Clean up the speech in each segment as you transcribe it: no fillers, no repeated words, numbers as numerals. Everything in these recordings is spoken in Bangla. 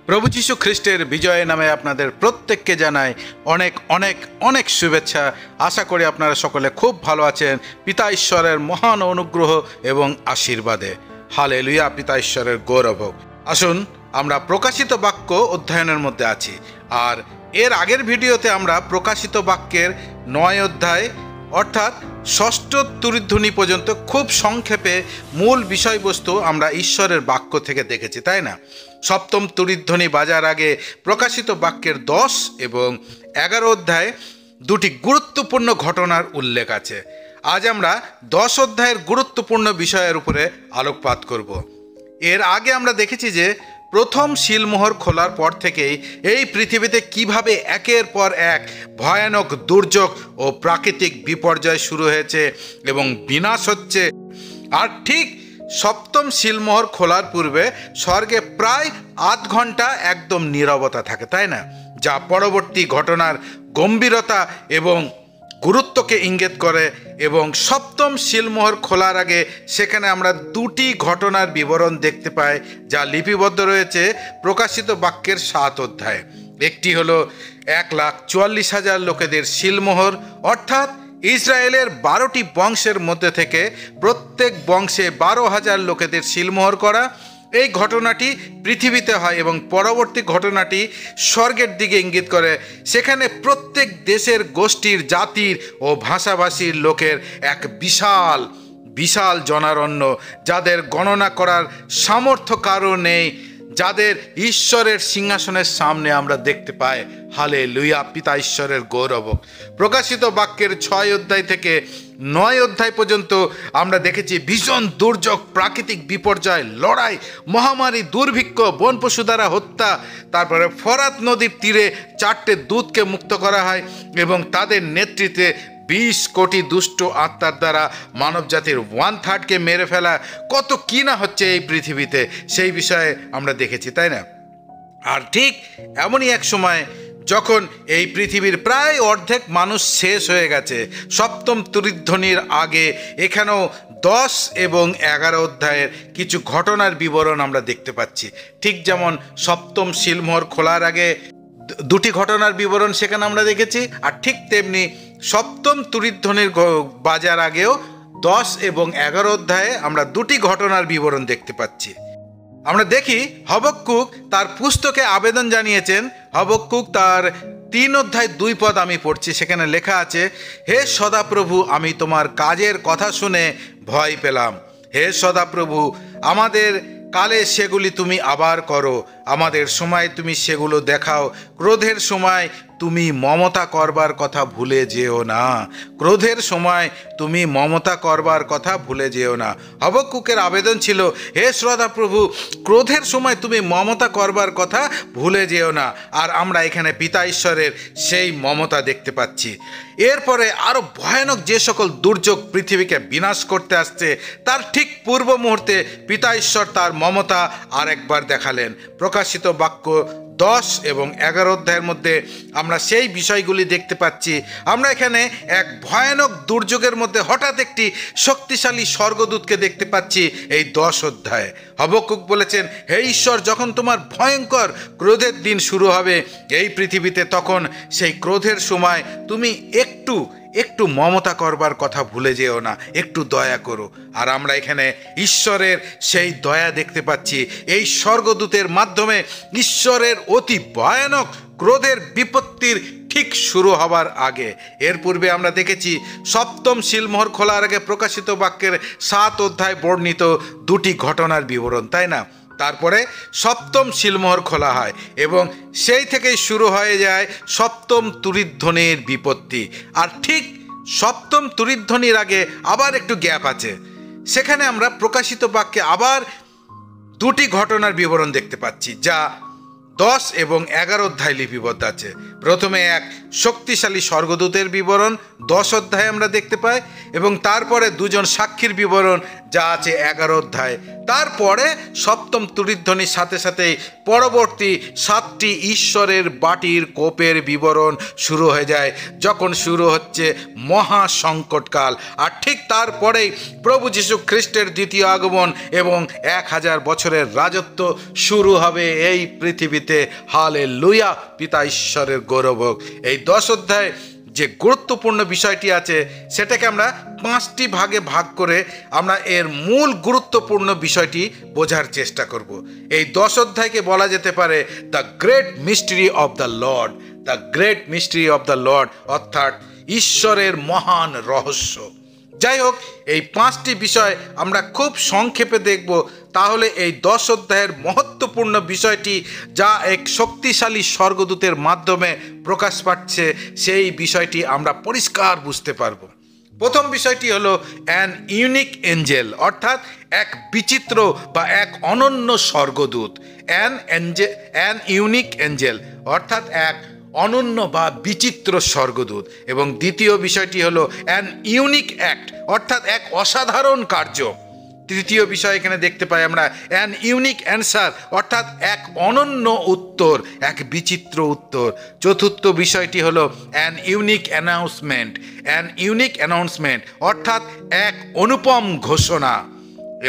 প্রভু যীশু খ্রিস্টের বিজয় নামে আপনাদের প্রত্যেককে জানাই অনেক অনেক অনেক শুভেচ্ছা। আশা করি আপনারা সকলে খুব ভালো আছেন পিতা ঈশ্বরের মহান অনুগ্রহ এবং আশীর্বাদে। হালেলুয়া, পিতা ঈশ্বরের গৌরব হোক। আসুন আমরা প্রকাশিত বাক্য অধ্যয়নের মধ্যে আছি, আর এর আগের ভিডিওতে আমরা প্রকাশিত বাক্যের 9 অধ্যায় অর্থাৎ ষষ্ঠ তুরিধ্বনি পর্যন্ত খুব সংক্ষেপে মূল বিষয়বস্তু আমরা ঈশ্বরের বাক্য থেকে দেখেছি, তাই না? সপ্তম তুরিধ্বনি বাজার আগে প্রকাশিত বাক্যের 10 এবং 11 অধ্যায়ে দুটি গুরুত্বপূর্ণ ঘটনার উল্লেখ আছে। আজ আমরা 10 অধ্যায়ের গুরুত্বপূর্ণ বিষয়ের উপরে আলোকপাত করব। এর আগে আমরা দেখেছি যে প্রথম শিলমোহর খোলার পর থেকেই এই পৃথিবীতে কিভাবে একের পর এক ভয়ানক দুর্যোগ ও প্রাকৃতিক বিপর্যয় শুরু হয়েছে এবং বিনাশ হচ্ছে। আর ঠিক সপ্তম শিলমোহর খোলার পূর্বে স্বর্গে প্রায় আধ ঘন্টা একদম নীরবতা থাকে, তাই না? যা পরবর্তী ঘটনার গম্ভীরতা এবং গুরুত্বকে ইঙ্গিত করে। এবং সপ্তম শিলমোহর খোলার আগে সেখানে আমরা দুটি ঘটনার বিবরণ দেখতে পাই যা লিপিবদ্ধ রয়েছে প্রকাশিত বাক্যের 7 অধ্যায়ে। একটি হলো 1,44,000 লোকেদের শিলমোহর, অর্থাৎ ইসরায়েলের 12টি বংশের মধ্যে থেকে প্রত্যেক বংশে 12,000 লোকেদের শিলমোহর করা। এই ঘটনাটি পৃথিবীতে হয় এবং পরবর্তী ঘটনাটি স্বর্গের দিকে ইঙ্গিত করে। সেখানে প্রত্যেক দেশের, গোষ্ঠীর, জাতির ও ভাষাভাষীর লোকের এক বিশাল বিশাল জনারণ্য, যাদের গণনা করার সামর্থ্য কারও নেই, যাদের ঈশ্বরের সিংহাসনের সামনে আমরা দেখতে পাই। হালেলুয়া, পিতা ঈশ্বরের গৌরব। প্রকাশিত বাক্যের 6 অধ্যায় থেকে 9 অধ্যায় পর্যন্ত আমরা দেখেছি ভীষণ দুর্যোগ, প্রাকৃতিক বিপর্যয়, লড়াই, মহামারী, দুর্ভিক্ষ, বন পশু দ্বারা হত্যা। তারপরে ফরাত নদীর তীরে 4টে দূতকে মুক্ত করা হয় এবং তাদের নেতৃত্বে 20 কোটি দুষ্ট আত্মার দ্বারা মানব জাতির 1/3কে মেরে ফেলা। কত কি না হচ্ছে এই পৃথিবীতে, সেই বিষয়ে আমরা দেখেছি, তাই না? আর ঠিক এমনই এক সময় যখন এই পৃথিবীর প্রায় অর্ধেক মানুষ শেষ হয়ে গেছে, সপ্তম তুরিধ্বনির আগে এখানেও 10 এবং 11 অধ্যায়ের কিছু ঘটনার বিবরণ আমরা দেখতে পাচ্ছি। ঠিক যেমন সপ্তম শিলমোহর খোলার আগে দুটি ঘটনার বিবরণ সেখানে আমরা দেখেছি, আর ঠিক তেমনি সপ্তম তুরিধ্বনির বাজার আগেও 10 এবং 11 অধ্যায়ে আমরা দুটি ঘটনার বিবরণ দেখতে পাচ্ছি। আমরা দেখি হবক্কুক তার পুস্তকে আবেদন জানিয়েছেন। হবক্কুক তার 3 অধ্যায় 2 পদ আমি পড়ছি। সেখানে লেখা আছে, হে সদাপ্রভু, আমি তোমার কাজের কথা শুনে ভয় পেলাম। হে সদাপ্রভু, আমাদের কালে সেগুলি তুমি আবার করো, আমাদের সময় তুমি সেগুলো দেখাও। ক্রোধের সময় তুমি মমতা করবার কথা ভুলে যেও না। ক্রোধের সময় তুমি মমতা করবার কথা ভুলে যেও না। হবক্কুকের আবেদন ছিল, হে সদাপ্রভু, ক্রোধের সময় তুমি মমতা করবার কথা ভুলে যেও না। আর আমরা এখানে পিতা ঈশ্বরের সেই মমতা দেখতে পাচ্ছি। এরপরে আরও ভয়ানক যে সকল দুর্যোগ পৃথিবীকে বিনাশ করতে আসছে, তার ঠিক পূর্ব মুহূর্তে পিতা ঈশ্বর তার মমতা আরেকবার দেখালেন। প্রকাশিত বাক্য 10 এবং 11 অধ্যায়ের মধ্যে আমরা সেই বিষয়গুলি দেখতে পাচ্ছি। আমরা এখানে এক ভয়ানক দুর্যোগের মধ্যে হঠাৎ একটি শক্তিশালী স্বর্গদূতকে দেখতে পাচ্ছি এই 10 অধ্যায়ে। হবক্কুক বলেছেন, হে ঈশ্বর, যখন তোমার ভয়ঙ্কর ক্রোধের দিন শুরু হবে এই পৃথিবীতে, তখন সেই ক্রোধের সময় তুমি একটু মমতা করবার কথা ভুলে যেও না, একটু দয়া করো। আর আমরা এখানে ঈশ্বরের সেই দয়া দেখতে পাচ্ছি এই স্বর্গদূতের মাধ্যমে। ঈশ্বরের অতি ভয়ানক ক্রোধের বিপত্তির ঠিক শুরু হবার আগে, এর পূর্বে আমরা দেখেছি সপ্তম শিলমোহর খোলার আগে প্রকাশিত বাক্যের 7 অধ্যায় বর্ণিত দুটি ঘটনার বিবরণ, তাই না? তারপরে সপ্তম শিলমোহর খোলা হয় এবং সেই থেকেই শুরু হয়ে যায় সপ্তম তুরিধ্বনির বিপত্তি। আর ঠিক সপ্তম তুরিধ্বনির আগে আবার একটু গ্যাপ আছে। সেখানে আমরা প্রকাশিত বাক্যে আবার দুটি ঘটনার বিবরণ দেখতে পাচ্ছি, যা 10 এবং 11 অধ্যায় লিপিবদ্ধ আছে। প্রথমে এক শক্তিশালী স্বর্গদূতের বিবরণ 10 অধ্যায়ে আমরা দেখতে পাই, এবং তারপরে দুজন সাক্ষীর বিবরণ যা আছে 11 অধ্যায়। তারপরে সপ্তম তুরিধ্বনির সাথে সাথেই পরবর্তী 7টি ঈশ্বরের বাটির কোপের বিবরণ শুরু হয়ে যায়, যখন শুরু হচ্ছে মহা সংকটকাল। আর ঠিক তারপরেই প্রভু যীশু খ্রিস্টের দ্বিতীয় আগমন এবং 1000 বছরের রাজত্ব শুরু হবে এই পৃথিবীতে। হালেলুয়া, পিতা ঈশ্বরের গৌরব হোক। এই 10 অধ্যায় যে গুরুত্বপূর্ণ বিষয়টি আছে সেটাকে আমরা 5টি ভাগে ভাগ করে আমরা এর মূল গুরুত্বপূর্ণ বিষয়টি বোঝার চেষ্টা করব। এই 10 অধ্যায়কে বলা যেতে পারে the great mystery of the Lord, the great mystery of the Lord, অর্থাৎ ঈশ্বরের মহান রহস্য। যাই হোক, এই 5টি বিষয় আমরা খুব সংক্ষেপে দেখব। তাহলে এই 10 অধ্যায়ের মহত্বপূর্ণ বিষয়টি যা এক শক্তিশালী স্বর্গদূতের মাধ্যমে প্রকাশ পাচ্ছে সেই বিষয়টি আমরা পরিষ্কার বুঝতে পারব। প্রথম বিষয়টি হলো অ্যান ইউনিক এঞ্জেল, অর্থাৎ এক বিচিত্র বা এক অনন্য স্বর্গদূত। অ্যান ইউনিক এঞ্জেল অর্থাৎ এক অনন্য বা বিচিত্র স্বর্গদূত। এবং দ্বিতীয় বিষয়টি হলো অ্যান ইউনিক অ্যাক্ট, অর্থাৎ এক অসাধারণ কার্য। তৃতীয় বিষয় এখানে দেখতে পাই আমরা অ্যান ইউনিক অ্যান্সার, অর্থাৎ এক অনন্য উত্তর, এক বিচিত্র উত্তর। চতুর্থ বিষয়টি হলো an unique announcement, an unique announcement, অর্থাৎ এক অনুপম ঘোষণা।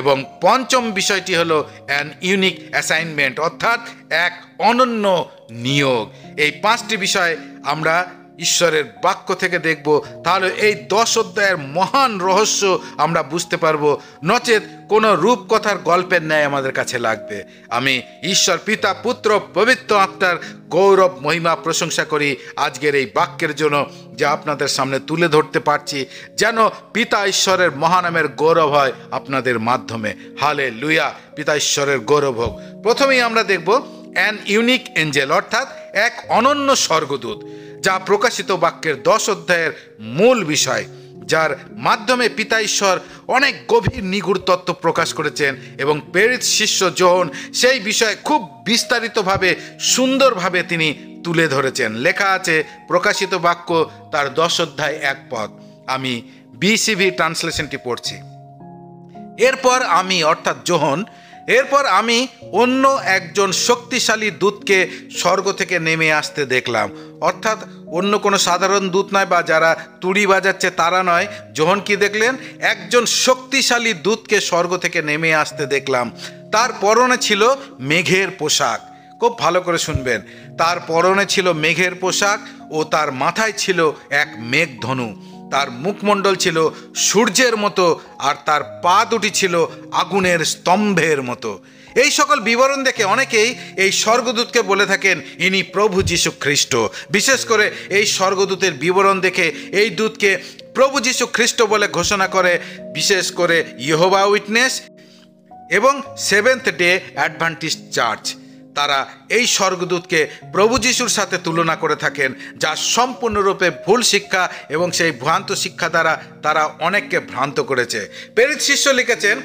এবং পঞ্চম বিষয়টি হলো অ্যান ইউনিক অ্যাসাইনমেন্ট, অর্থাৎ এক অনন্য নিয়োগ। এই 5টি বিষয় আমরা ঈশ্বরের বাক্য থেকে দেখব। তাহলে এই 10 অধ্যায়ের মহান রহস্য আমরা বুঝতে পারবো, নচেত কোনো রূপকথার গল্পের ন্যায় আমাদের কাছে লাগবে। আমি ঈশ্বর পিতা, পুত্র, পবিত্র আত্মার গৌরব মহিমা প্রশংসা করি আজকের এই বাক্যের জন্য, যা আপনাদের সামনে তুলে ধরতে পারছি, যেন পিতা ঈশ্বরের মহানামের গৌরব হয় আপনাদের মাধ্যমে। হালেলুয়া, পিতা ঈশ্বরের গৌরব হোক। প্রথমেই আমরা দেখব অ্যান ইউনিক এঞ্জেল, অর্থাৎ এক অনন্য স্বর্গদূত, যা প্রকাশিত বাক্যের 10 অধ্যায়ের মূল বিষয়, যার মাধ্যমে পিতা ঈশ্বর অনেক গভীর নিগূঢ় তত্ত্ব প্রকাশ করেছেন এবং প্রেরিত শিষ্য যোহন সেই বিষয়ে খুব বিস্তারিতভাবে সুন্দরভাবে তিনি তুলে ধরেছেন। লেখা আছে প্রকাশিত বাক্য তার 10 অধ্যায় 1 পদ। আমি বিসিভি ট্রান্সলেশনটি পড়ছি। এরপর আমি, অর্থাৎ যোহন, এরপর আমি অন্য একজন শক্তিশালী দূতকে স্বর্গ থেকে নেমে আসতে দেখলাম। অর্থাৎ অন্য কোনো সাধারণ দূত নয়, বা যারা তুড়ি বাজাচ্ছে তারা নয়। যোহন কি দেখলেন? একজন শক্তিশালী দূতকে স্বর্গ থেকে নেমে আসতে দেখলাম। তার পরনে ছিল মেঘের পোশাক। খুব ভালো করে শুনবেন। তার পরনে ছিল মেঘের পোশাক ও তার মাথায় ছিল এক মেঘধনু। তার মুখমণ্ডল ছিল সূর্যের মতো আর তার পা দুটি ছিল আগুনের স্তম্ভের মতো। এই সকল বিবরণ দেখে অনেকেই এই স্বর্গদূতকে বলে থাকেন ইনি প্রভু যীশু খ্রিস্ট। বিশেষ করে এই স্বর্গদূতের বিবরণ দেখে এই দূতকে প্রভু যীশু খ্রিস্ট বলে ঘোষণা করে বিশেষ করে ইয়েহোবা উইটনেস এবং সেভেন্থ ডে অ্যাডভেন্টিস্ট চার্চ। তারা এই স্বর্গদূতকে প্রভু যিশুর সাথে তুলনা করে থাকেন, যা সম্পূর্ণরূপে ভুল শিক্ষা, এবং সেই ভ্রান্ত শিক্ষা দ্বারা তারা অনেককে ভ্রান্ত করেছে। প্রেরিত শিষ্য লিখেছেন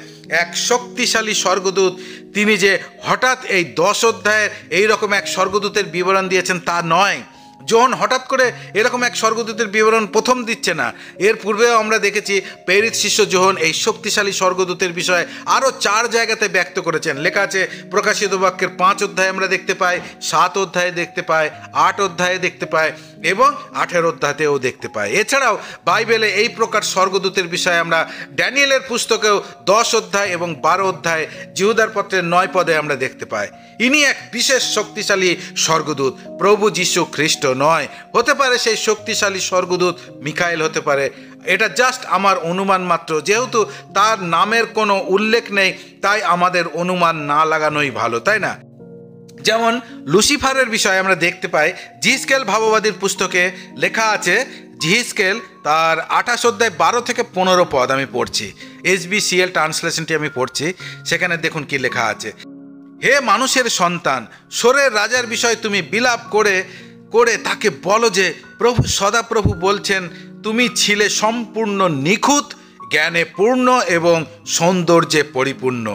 এক শক্তিশালী স্বর্গদূত, তিনি যে হঠাৎ এই 10 অধ্যায়ের এইরকম এক স্বর্গদূতের বিবরণ দিয়েছেন তা নয়। যোহন হঠাৎ করে এরকম এক স্বর্গদূতের বিবরণ প্রথম দিচ্ছে না। এর পূর্বেও আমরা দেখেছি প্রেরিত শিষ্য যোহন এই শক্তিশালী স্বর্গদূতের বিষয়ে আরও 4 জায়গাতে ব্যক্ত করেছেন। লেখা আছে প্রকাশিত বাক্যের 5 অধ্যায়ে আমরা দেখতে পাই, 7 অধ্যায়ে দেখতে পাই, 8 অধ্যায়ে দেখতে পাই এবং 18 অধ্যায়তেও দেখতে পাই। এছাড়াও বাইবেলে এই প্রকার স্বর্গদূতের বিষয়ে আমরা ড্যানিয়েলের পুস্তকেও 10 অধ্যায় এবং 12 অধ্যায়, জিহুদার পত্রের 9 পদে আমরা দেখতে পাই। ইনি এক বিশেষ শক্তিশালী স্বর্গদূত, প্রভু যীশু খ্রিস্ট নয়। হতে পারে সেই শক্তিশালী স্বর্গদূত মিখাইল হতে পারে। এটা জাস্ট আমার অনুমান মাত্র। যেহেতু তার নামের কোনো উল্লেখ নেই, তাই আমাদের অনুমান না লাগানোই ভালো, তাই না? যেমন লুসিফারের বিষয়ে আমরা দেখতে পাই জিহিজকেল ভাববাদীর পুস্তকে লেখা আছে। জিহিজকেল তার 28 অধ্যায় 12 থেকে 15 পদ আমি পড়ছি। SBCL ট্রান্সলেশনটি আমি পড়ছি। সেখানে দেখুন কি লেখা আছে। হে মানুষের সন্তান, সোরের রাজার বিষয় তুমি বিলাপ করে করে তাকে বলো যে প্রভু সদাপ্রভু বলছেন, তুমি ছিলে সম্পূর্ণ নিখুঁত, জ্ঞানে পূর্ণ এবং সৌন্দর্যে পরিপূর্ণ।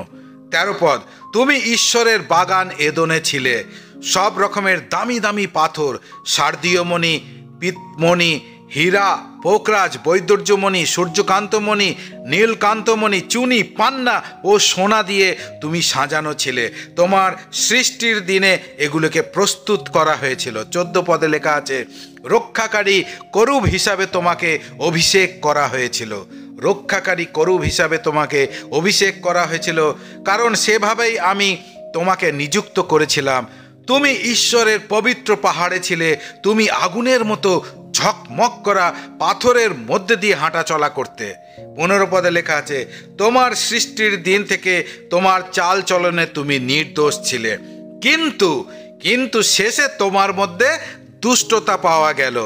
13 পদ, তুমি ঈশ্বরের বাগান এদনে ছিলে, সব রকমের দামি দামি পাথর, শারদীয়মণি, পিতমণি, হীরা, পোকরাজ, বৈদুর্যমণি, সূর্যকান্তমণি, নীলকান্তমণি, চুনি, পান্না ও সোনা দিয়ে তুমি সাজানো ছিলে। তোমার সৃষ্টির দিনে এগুলোকে প্রস্তুত করা হয়েছিল। 14 পদে লেখা আছে, রক্ষাকারী করুব হিসাবে তোমাকে অভিষেক করা হয়েছিল। রক্ষাকারী করুব হিসাবে তোমাকে অভিষেক করা হয়েছিল, কারণ সেভাবেই আমি তোমাকে নিযুক্ত করেছিলাম। তুমি ঈশ্বরের পবিত্র পাহাড়ে ছিলে। তুমি আগুনের মতো ঝকমক করা পাথরের মধ্যে দিয়ে হাঁটা চলা করতে। 15 পদে লেখা আছে, তোমার সৃষ্টির দিন থেকে তোমার চাল চলনে তুমি নির্দোষ ছিলে, কিন্তু শেষে তোমার মধ্যে দুষ্টতা পাওয়া গেল।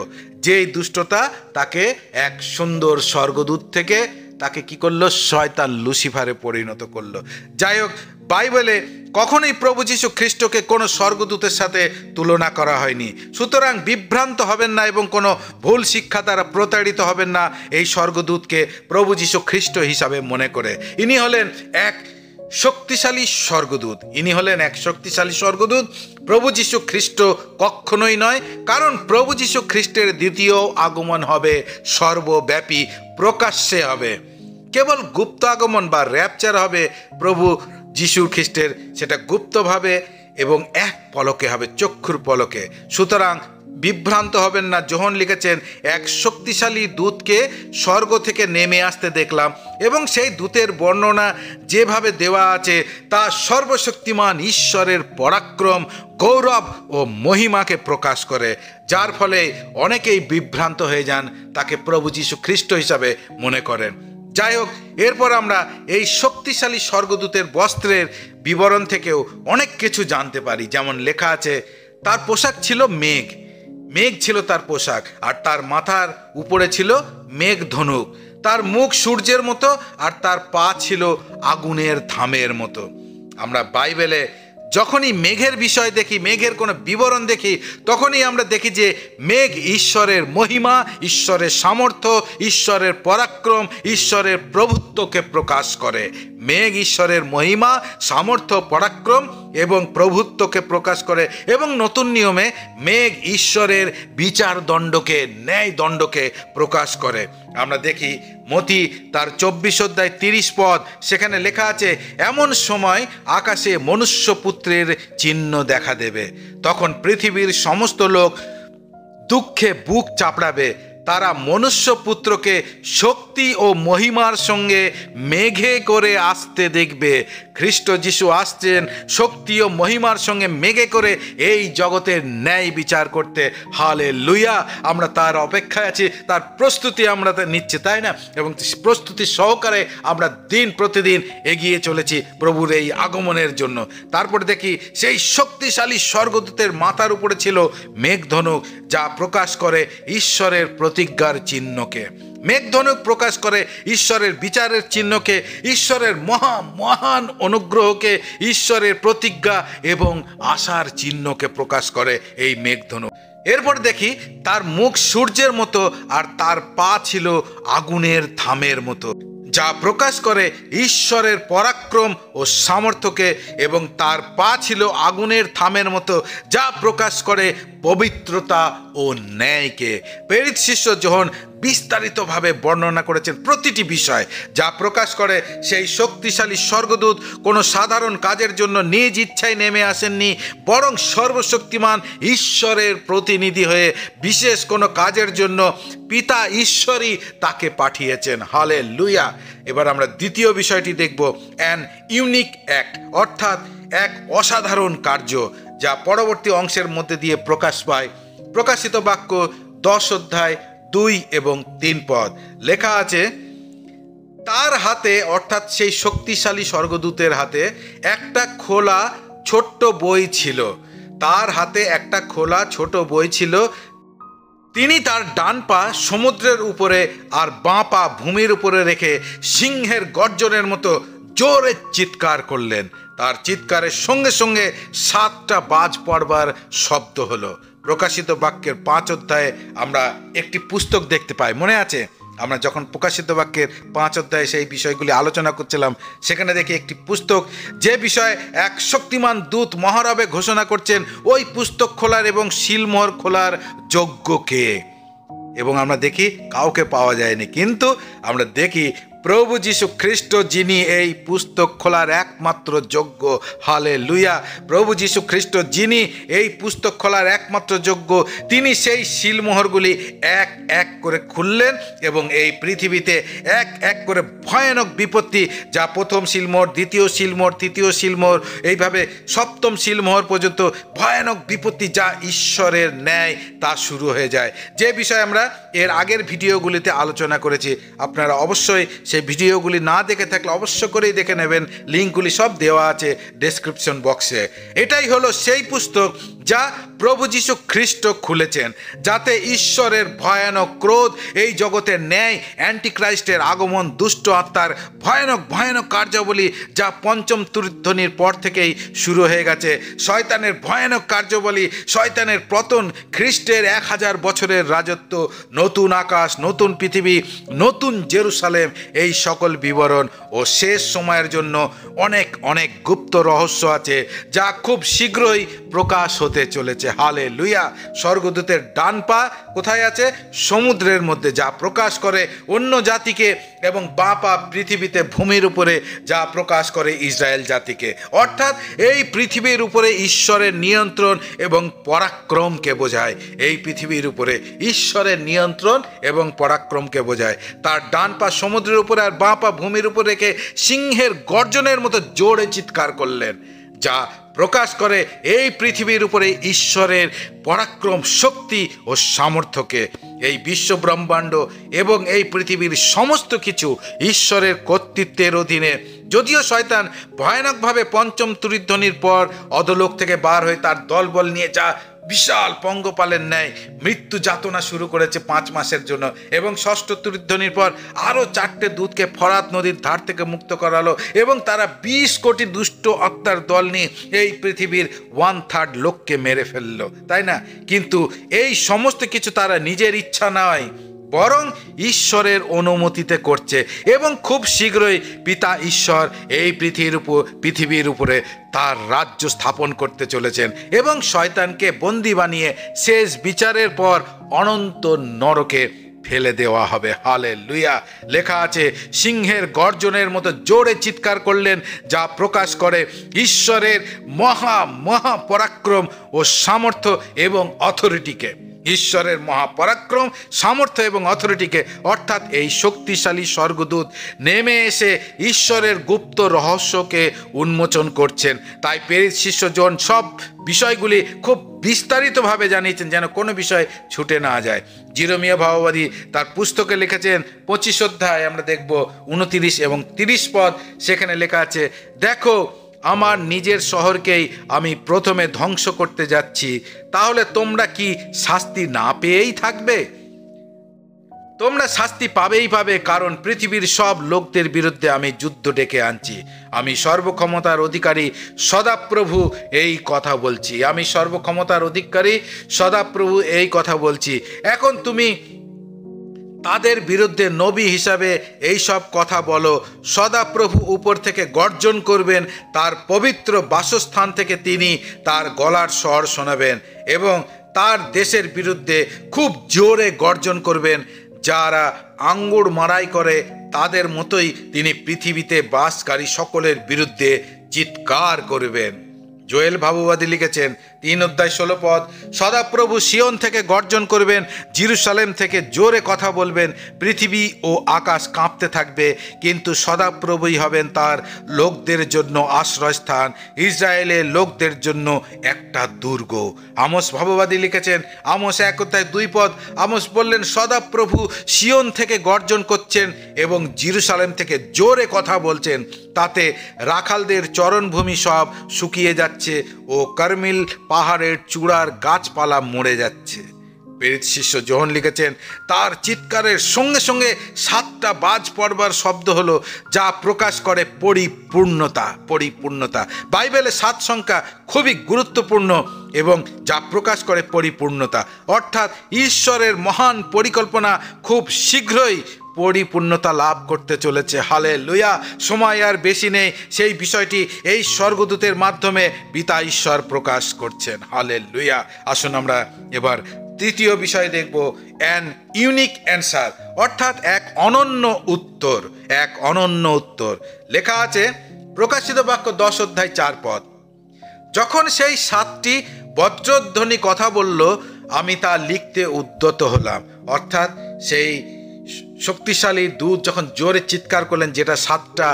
যেই দুষ্টতা তাকে এক সুন্দর স্বর্গদূত থেকে তাকে কি করলো? শয়তান লুসিফারে পরিণত করলো। যাই হোক, বাইবেলে কখনোই প্রভু যীশু খ্রিস্টকে কোনো স্বর্গদূতের সাথে তুলনা করা হয়নি। সুতরাং বিভ্রান্ত হবেন না এবং কোনো ভুল শিক্ষা দ্বারা প্রতারিত হবেন না এই স্বর্গদূতকে প্রভু যীশু খ্রিস্ট হিসাবে মনে করে। ইনি হলেন এক শক্তিশালী স্বর্গদূত। প্রভু যীশু খ্রিস্ট কখনোই নয়, কারণ প্রভু যীশু খ্রিস্টের দ্বিতীয় আগমন হবে সর্বব্যাপী, প্রকাশ্যে হবে। কেবল গুপ্ত আগমন বা র্যাপচার হবে প্রভু যীশু খ্রিস্টের, সেটা গুপ্তভাবে এবং এক পলকে হবে, চক্ষুর পলকে। সুতরাং বিভ্রান্ত হবেন না। যোহন লিখেছেন, এক শক্তিশালী দূতকে স্বর্গ থেকে নেমে আসতে দেখলাম, এবং সেই দূতের বর্ণনা যেভাবে দেওয়া আছে তা সর্বশক্তিমান ঈশ্বরের পরাক্রম, গৌরব ও মহিমাকে প্রকাশ করে, যার ফলে অনেকেই বিভ্রান্ত হয়ে যান, তাকে প্রভু যীশু খ্রিস্ট হিসাবে মনে করেন। যাই হোক, এরপর আমরা এই শক্তিশালী স্বর্গদূতের বস্ত্রের বিবরণ থেকেও অনেক কিছু জানতে পারি। যেমন লেখা আছে, তার পোশাক ছিল মেঘ ছিল তার পোশাক, আর তার মাথার উপরে ছিল মেঘ ধনুক। তার মুখ সূর্যের মতো, আর তার পা ছিল আগুনের ধামের মতো। আমরা বাইবেলে যখনই মেঘের বিষয় দেখি, মেঘের কোনো বিবরণ দেখি, তখনই আমরা দেখি যে মেঘ ঈশ্বরের মহিমা, ঈশ্বরের সামর্থ্য, ঈশ্বরের পরাক্রম, ঈশ্বরের প্রভুত্বকে প্রকাশ করে। মেঘ ঈশ্বরের মহিমা, সামর্থ্য, পরাক্রম এবং প্রভুত্বকে প্রকাশ করে। এবং নতুন নিয়মে মেঘ ঈশ্বরের বিচার দণ্ডকে, ন্যায় দণ্ডকে প্রকাশ করে। আমরা দেখি মতি তার 24 অধ্যায় 30 পদ, সেখানে লেখা আছে, এমন সময় আকাশে মনুষ্যপুত্রের চিহ্ন দেখা দেবে। তখন পৃথিবীর সমস্ত লোক দুঃখে বুক চাপড়াবে। তারা মনুষ্যপুত্রকে শক্তি ও মহিমার সঙ্গে মেঘে করে আসতে দেখবে। খ্রিস্ট যিশু আসছেন শক্তি ও মহিমার সঙ্গে মেঘে করে এই জগতের ন্যায় বিচার করতে। হালেলুয়া! আমরা তার অপেক্ষায় আছি, তার প্রস্তুতি আমরা নিচ্ছি, তাই না? এবং প্রস্তুতি সহকারে আমরা দিন প্রতিদিন এগিয়ে চলেছি প্রভুর এই আগমনের জন্য। তারপরে দেখি সেই শক্তিশালী স্বর্গদূতের মাথার উপরে ছিল মেঘধনুক, যা প্রকাশ করে ঈশ্বরের প্রতিজ্ঞার চিহ্নকে। মেঘধনুক প্রকাশ করে ঈশ্বরের বিচারের চিহ্নকে, ঈশ্বরের মহান অনুগ্রহকে, ঈশ্বরের প্রতিজ্ঞা এবং আশার চিহ্নকে প্রকাশ করে এই মেঘধনুক। এরপর দেখি তার মুখ সূর্যের মতো, আর তার পা ছিল আগুনের থামের মতো, যা প্রকাশ করে ঈশ্বরের পরাক্রম ও সামর্থ্যকে, এবং তার পা ছিল আগুনের থামের মতো, যা প্রকাশ করে পবিত্রতা ও ন্যায়কে। প্রেরিত শিষ্য যোহন বিস্তারিতভাবে বর্ণনা করেছেন প্রতিটি বিষয়, যা প্রকাশ করে সেই শক্তিশালী স্বর্গদূত কোনো সাধারণ কাজের জন্য নিজ ইচ্ছায় নেমে আসেননি, বরং সর্বশক্তিমান ঈশ্বরের প্রতিনিধি হয়ে বিশেষ কোনো কাজের জন্য পিতা ঈশ্বরই তাকে পাঠিয়েছেন। হালেলুয়া! এবার আমরা দ্বিতীয় বিষয়টি দেখব, অ্যান ইউনিক অ্যাক্ট, অর্থাৎ এক অসাধারণ কার্য, যা পরবর্তী অংশের মধ্যে দিয়ে প্রকাশ পায়। প্রকাশিত বাক্য 10 অধ্যায় 2 এবং 3 পদ লেখা আছে, তার হাতে, অর্থাৎ সেই শক্তিশালী স্বর্গদূতের হাতে একটা খোলা ছোট্ট বই ছিল। তার হাতে একটা খোলা ছোট বই ছিল। তিনি তার ডান পা সমুদ্রের উপরে আর বাঁ পা ভূমির উপরে রেখে সিংহের গর্জনের মতো জোরে চিৎকার করলেন। তার চিৎকারের সঙ্গে সঙ্গে 7টা বাজ পড়বার শব্দ হলো। প্রকাশিত বাক্যের 5 অধ্যায়ে আমরা একটি পুস্তক দেখতে পাই, মনে আছে? আমরা যখন প্রকাশিত বাক্যের 5 অধ্যায়ে সেই বিষয়গুলি আলোচনা করছিলাম, সেখানে দেখি একটি পুস্তক, যে বিষয়ে এক শক্তিমান দূত মহারবে ঘোষণা করছেন ওই পুস্তক খোলার এবং সিলমোহর খোলার যোগ্য কে। এবং আমরা দেখি কাউকে পাওয়া যায়নি, কিন্তু আমরা দেখি প্রভু যীশু খ্রিস্ট যিনি এই পুস্তক খোলার একমাত্র যোগ্য। হালেলুয়া! প্রভু যীশু খ্রিস্ট যিনি এই পুস্তক খোলার একমাত্র যোগ্য, তিনি সেই সিলমোহরগুলি এক এক করে খুললেন এবং এই পৃথিবীতে এক এক করে ভয়ানক বিপত্তি, যা প্রথম সিলমোহর, দ্বিতীয় সিলমোহর, তৃতীয় সিলমোহর, এইভাবে সপ্তম সিলমোহর পর্যন্ত ভয়ানক বিপত্তি যা ঈশ্বরের ন্যায়, তা শুরু হয়ে যায়। যে বিষয়ে আমরা এর আগের ভিডিওগুলিতে আলোচনা করেছি, আপনারা অবশ্যই সেই ভিডিওগুলি না দেখে থাকলে অবশ্য করেই দেখে নেবেন, লিঙ্কগুলি সব দেওয়া আছে ডেসক্রিপশন বক্সে। এটাই হলো সেই পুস্তক যা প্রভু যীশু খ্রিস্ট খুলেছেন, যাতে ঈশ্বরের ভয়ানক ক্রোধ, এই জগতের ন্যায়, অ্যান্টিক্রাইস্টের আগমন, দুষ্ট আত্মার ভয়ানক ভয়ানক কার্যাবলী যা পঞ্চম তুরধ্বনির পর থেকেই শুরু হয়ে গেছে, শয়তানের ভয়ানক কার্যাবলী, শয়তানের পতন, খ্রিস্টের 1000 বছরের রাজত্ব, নতুন আকাশ, নতুন পৃথিবী, নতুন জেরুসালেম, এই সকল বিবরণ ও শেষ সময়ের জন্য অনেক অনেক গুপ্ত রহস্য আছে, যা খুব শীঘ্রই প্রকাশ হতে চলেছে। হালেলুয়া! স্বর্গদূতের ডান পা কোথায় আছে? সমুদ্রের মধ্যে, যা প্রকাশ করে অন্য জাতিকে, এবং বাঁ পা পৃথিবীতে, ভূমির উপরে, যা প্রকাশ করে ইসরায়েল জাতিকে। অর্থাৎ এই পৃথিবীর উপরে ঈশ্বরের নিয়ন্ত্রণ এবং পরাক্রমকে বোঝায়। এই পৃথিবীর উপরে ঈশ্বরের নিয়ন্ত্রণ এবং পরাক্রমকে বোঝায়। তার ডান পা সমুদ্রের উপরে আর বাঁ পা ভূমির উপর রেখে সিংহের গর্জনের মতো জোরে চিৎকার করলেন, যা প্রকাশ করে এই পৃথিবীর উপরে ঈশ্বরের পরাক্রম, শক্তি ও সামর্থ্যকে। এই বিশ্ব ব্রহ্মাণ্ড এবং এই পৃথিবীর সমস্ত কিছু ঈশ্বরের কর্তৃত্বের অধীনে। যদিও শয়তান ভয়ানকভাবে পঞ্চম তুরধ্বনির পর অধোলোক থেকে বার হয়ে তার দলবল নিয়ে যা বিশাল পঙ্গপালের ন্যায় মৃত্যু যাতনা শুরু করেছে 5 মাসের জন্য, এবং ষষ্ঠ তুরধ্বনির পর আরও 4টে দূতকে ফরাত নদীর ধার থেকে মুক্ত করালো, এবং তারা 20 কোটি দুষ্ট আত্মার দল নিয়ে এই পৃথিবীর 1/3 লোককে মেরে ফেললো, তাই না? কিন্তু এই সমস্ত কিছু তারা নিজের ইচ্ছা নয়, বরং ঈশ্বরের অনুমতিতে করছে, এবং খুব শীঘ্রই পিতা ঈশ্বর এই পৃথিবীর উপরে তার রাজ্য স্থাপন করতে চলেছেন, এবং শয়তানকে বন্দী বানিয়ে শেষ বিচারের পর অনন্ত নরকে ফেলে দেওয়া হবে। হালেলুয়া! লেখা আছে, সিংহের গর্জনের মতো জোরে চিৎকার করলেন, যা প্রকাশ করে ঈশ্বরের মহা মহা পরাক্রম ও সামর্থ্য এবং অথরিটিকে। ঈশ্বরের মহাপরাক্রম, সামর্থ্য এবং অথরিটিকে, অর্থাৎ এই শক্তিশালী স্বর্গদূত নেমে এসে ঈশ্বরের গুপ্ত রহস্যকে উন্মোচন করছেন। তাই প্রেরিত শিষ্য জন সব বিষয়গুলি খুব বিস্তারিতভাবে জানিয়েছেন, যেন কোনো বিষয় ছুটে না যায়। জিরমিয়া ভাববাদী তার পুস্তকে লিখেছেন 25 অধ্যায়, আমরা দেখব 29 এবং 30 পদ। সেখানে লেখা আছে, দেখো, আমার নিজের শহরকেই আমি প্রথমে ধ্বংস করতে যাচ্ছি, তাহলে তোমরা কি শাস্তি না পেয়েই থাকবে? তোমরা শাস্তি পাবে, কারণ পৃথিবীর সব লোকদের বিরুদ্ধে আমি যুদ্ধ ডেকে আনছি। আমি সর্বক্ষমতার অধিকারী সদাপ্রভু এই কথা বলছি। আমি সর্বক্ষমতার অধিকারী সদাপ্রভু এই কথা বলছি। এখন তুমি তাদের বিরুদ্ধে নবী হিসাবে এই সব কথা বলো। সদাপ্রভু উপর থেকে গর্জন করবেন, তার পবিত্র বাসস্থান থেকে তিনি তার গলার স্বর শোনাবেন, এবং তার দেশের বিরুদ্ধে খুব জোরে গর্জন করবেন। যারা আঙ্গুর মাড়াই করে তাদের মতোই তিনি পৃথিবীতে বাসকারী সকলের বিরুদ্ধে চিৎকার করবেন। জোয়েল ভাববাদী লিখেছেন 3 অধ্যায় 16 পদ, সদাপ্রভু সিয়ন থেকে গর্জন করবেন, জেরুসালেম থেকে জোরে কথা বলবেন, পৃথিবী ও আকাশ কাঁপতে থাকবে, কিন্তু সদাপ্রভুই হবেন তার লোকদের জন্য আশ্রয়স্থান, ইসরায়েলের লোকদের জন্য একটা দুর্গ। আমোস ভাববাদী লিখেছেন আমোস 1 অধ্যায় 2 পদ, আমোস বললেন, সদাপ্রভু সিয়ন থেকে গর্জন করছেন এবং জেরুসালেম থেকে জোরে কথা বলছেন, তাতে রাখালদের চরণভূমি সব শুকিয়ে যাচ্ছে ও কার্মেল পাহাড়ের চূড়ার গাছপালা মরে যাচ্ছে। প্রেরিত শিষ্য যোহন লিখেছেন, তার চিৎকারের সঙ্গে সঙ্গে 7টা বাজ পড়বার শব্দ হলো, যা প্রকাশ করে পরিপূর্ণতা। বাইবেলে 7 সংখ্যা খুবই গুরুত্বপূর্ণ এবং যা প্রকাশ করে পরিপূর্ণতা, অর্থাৎ ঈশ্বরের মহান পরিকল্পনা খুব শীঘ্রই পরিপূর্ণতা লাভ করতে চলেছে। হালেলুয়া। সময় আর বেশি নেই, সেই বিষয়টি এই স্বর্গদূতের মাধ্যমে পিতা ঈশ্বর প্রকাশ করছেন। হালেলুয়া। আসুন আমরা এবার তৃতীয় বিষয় দেখব, অ্যান ইউনিক অ্যান্সার, অর্থাৎ এক অনন্য উত্তর। এক অনন্য উত্তর। লেখা আছে প্রকাশিত বাক্য 10 অধ্যায় 4 পদ, যখন সেই 7টি বজ্রধ্বনি কথা বলল, আমি তা লিখতে উদ্যত হলাম। অর্থাৎ সেই শক্তিশালী দূত যখন জোরে চিৎকার করলেন, যেটা 7টা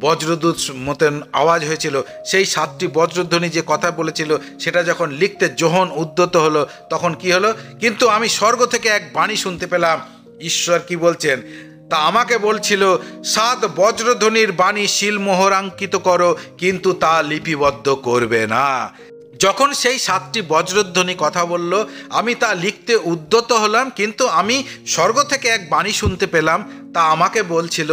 বজ্রদূত মতন আওয়াজ হয়েছিল, সেই 7টি বজ্রধ্বনি যে কথা বলেছিল সেটা যখন লিখতে যোহন উদ্যত হলো, তখন কি হলো? কিন্তু আমি স্বর্গ থেকে এক বাণী শুনতে পেলাম। ঈশ্বর কি বলছেন? তা আমাকে বলছিল, 7 বজ্রধ্বনির বাণী শিলমোহরাঙ্কিত করো, কিন্তু তা লিপিবদ্ধ করবে না। যখন সেই 7টি বজ্রধ্বনি কথা বলল, আমি তা লিখতে উদ্যত হলাম, কিন্তু আমি স্বর্গ থেকে এক বাণী শুনতে পেলাম। তা আমাকে বলছিল,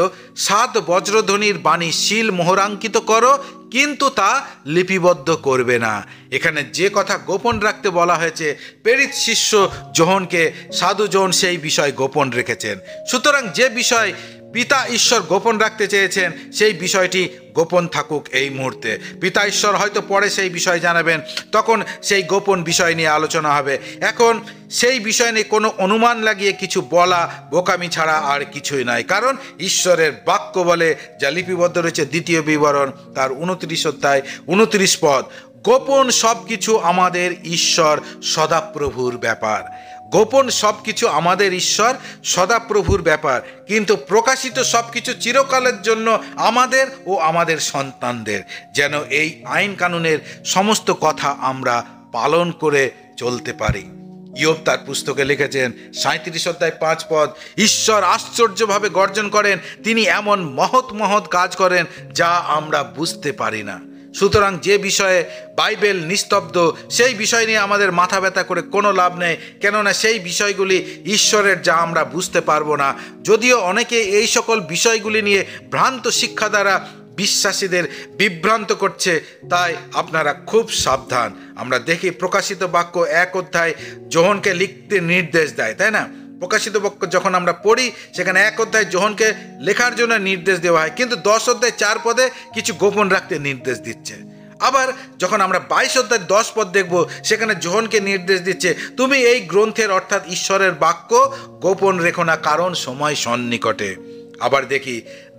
7 বজ্রধ্বনির বাণী শিল মোহরাঙ্কিত করো, কিন্তু তা লিপিবদ্ধ করবে না। এখানে যে কথা গোপন রাখতে বলা হয়েছে, প্রেরিত শিষ্য যোহনকে সাধু যোহন সেই বিষয় গোপন রেখেছেন। সুতরাং যে বিষয় পিতা ঈশ্বর গোপন রাখতে চেয়েছেন, সেই বিষয়টি গোপন থাকুক এই মুহূর্তে। পিতা ঈশ্বর হয়তো পরে সেই বিষয় জানাবেন, তখন সেই গোপন বিষয় নিয়ে আলোচনা হবে। এখন সেই বিষয় নিয়ে কোনো অনুমান লাগিয়ে কিছু বলা বোকামি ছাড়া আর কিছুই নয়। কারণ ঈশ্বরের বাক্য বলে, যা লিপিবদ্ধ রয়েছে 2 বিবরণ তার 29 অধ্যায় 29 পদ, গোপন সব কিছু আমাদের ঈশ্বর সদাপ্রভুর ব্যাপার। গোপন সব কিছু আমাদের ঈশ্বর সদাপ্রভুর ব্যাপার, কিন্তু প্রকাশিত সব কিছু চিরকালের জন্য আমাদের ও আমাদের সন্তানদের, যেন এই আইন কানুনের সমস্ত কথা আমরা পালন করে চলতে পারি। ইয়োব তার পুস্তকে লিখেছেন 37 অধ্যায় 5 পদ, ঈশ্বর আশ্চর্যভাবে গর্জন করেন, তিনি এমন মহৎ মহৎ কাজ করেন যা আমরা বুঝতে পারি না। সুতরাং যে বিষয়ে বাইবেল নিস্তব্ধ, সেই বিষয় নিয়ে আমাদের মাথা ব্যথা করে কোনো লাভ নেই, কেননা সেই বিষয়গুলি ঈশ্বরের, যা আমরা বুঝতে পারবো না। যদিও অনেকে এই সকল বিষয়গুলি নিয়ে ভ্রান্ত শিক্ষা দ্বারা বিশ্বাসীদের বিভ্রান্ত করছে, তাই আপনারা খুব সাবধান। আমরা দেখি প্রকাশিত বাক্য 1 অধ্যায় যোহনকে লিখতে নির্দেশ দেয়, তাই না? প্রকাশিত বাক্য যখন আমরা পড়ি, সেখানে 1 অধ্যায় যোহনকে লেখার জন্য নির্দেশ দেওয়া হয়, কিন্তু 10 অধ্যায় 4 পদে কিছু গোপন রাখতে নির্দেশ দিচ্ছে। আবার যখন আমরা 22 অধ্যায় 10 পদ দেখব, সেখানে যোহনকে নির্দেশ দিচ্ছে, তুমি এই গ্রন্থের অর্থাৎ ঈশ্বরের বাক্য গোপন রেখো না, কারণ সময় সন্নিকটে। আবার দেখি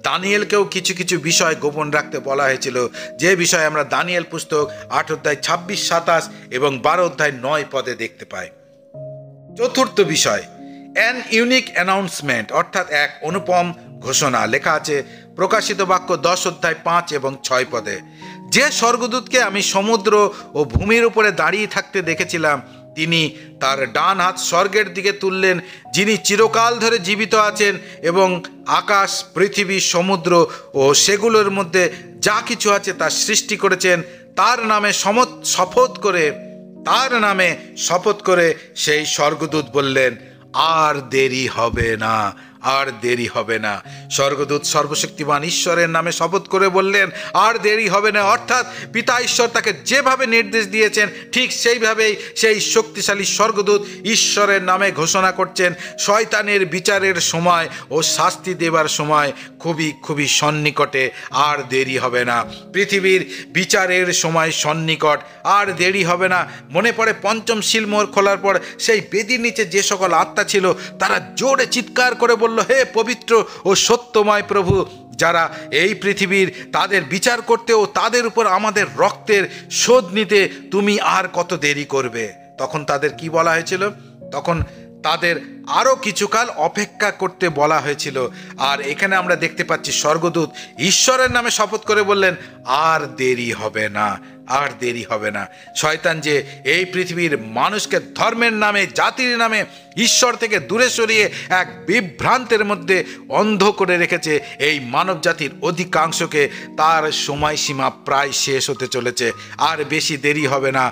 দানিয়েলকেও কিছু কিছু বিষয় গোপন রাখতে বলা হয়েছিল, যে বিষয়ে আমরা দানিয়েল পুস্তক 8 অধ্যায় 26, 27 এবং 12 অধ্যায় 9 পদে দেখতে পাই। চতুর্থ বিষয়, অ্যান ইউনিক অ্যানাউন্সমেন্ট, অর্থাৎ এক অনুপম ঘোষণা। লেখা আছে প্রকাশিত বাক্য 10 অধ্যায় 5 এবং 6 পদে, যে স্বর্গদূতকে আমি সমুদ্র ও ভূমির উপরে দাঁড়িয়ে থাকতে দেখেছিলাম, তিনি তার ডান হাত স্বর্গের দিকে তুললেন, যিনি চিরকাল ধরে জীবিত আছেন এবং আকাশ, পৃথিবী, সমুদ্র ও সেগুলোর মধ্যে যা কিছু আছে তা সৃষ্টি করেছেন। তার নামে শপথ করে সেই স্বর্গদূত বললেন, আর দেরি হবে না, আর দেরি হবে না। স্বর্গদূত সর্বশক্তিমান ঈশ্বরের নামে শপথ করে বললেন, আর দেরি হবে না। অর্থাৎ পিতা ঈশ্বর তাকে যেভাবে নির্দেশ দিয়েছেন, ঠিক সেইভাবেই সেই শক্তিশালী স্বর্গদূত ঈশ্বরের নামে ঘোষণা করছেন, শয়তানের বিচারের সময় ও শাস্তি দেবার সময় খুবই খুবই সন্নিকটে, আর দেরি হবে না। পৃথিবীর বিচারের সময় সন্নিকট, আর দেরি হবে না। মনে পড়ে পঞ্চম শিলমোহর খোলার পর সেই বেদির নিচে যে সকল আত্মা ছিল, তারা জোরে চিৎকার করে বলল, হে পবিত্র ও সত্যময় প্রভু, যারা এই পৃথিবীর, তাদের বিচার করতে ও তাদের উপর আমাদের রক্তের শোধ নিতে তুমি আর কত দেরি করবে? তখন তাদের কি বলা হয়েছিল? তখন তাদের আরও কিছুকাল অপেক্ষা করতে বলা হয়েছিল। আর এখানে আমরা দেখতে পাচ্ছি স্বর্গদূত ঈশ্বরের নামে শপথ করে বললেন, আর দেরি হবে না, আর দেরি হবে না। শয়তান যে এই পৃথিবীর মানুষকে ধর্মের নামে, জাতির নামে ঈশ্বর থেকে দূরে সরিয়ে এক বিভ্রান্তের মধ্যে অন্ধ করে রেখেছে এই মানব জাতির অধিকাংশকে, তার সময়সীমা প্রায় শেষ হতে চলেছে, আর বেশি দেরি হবে না।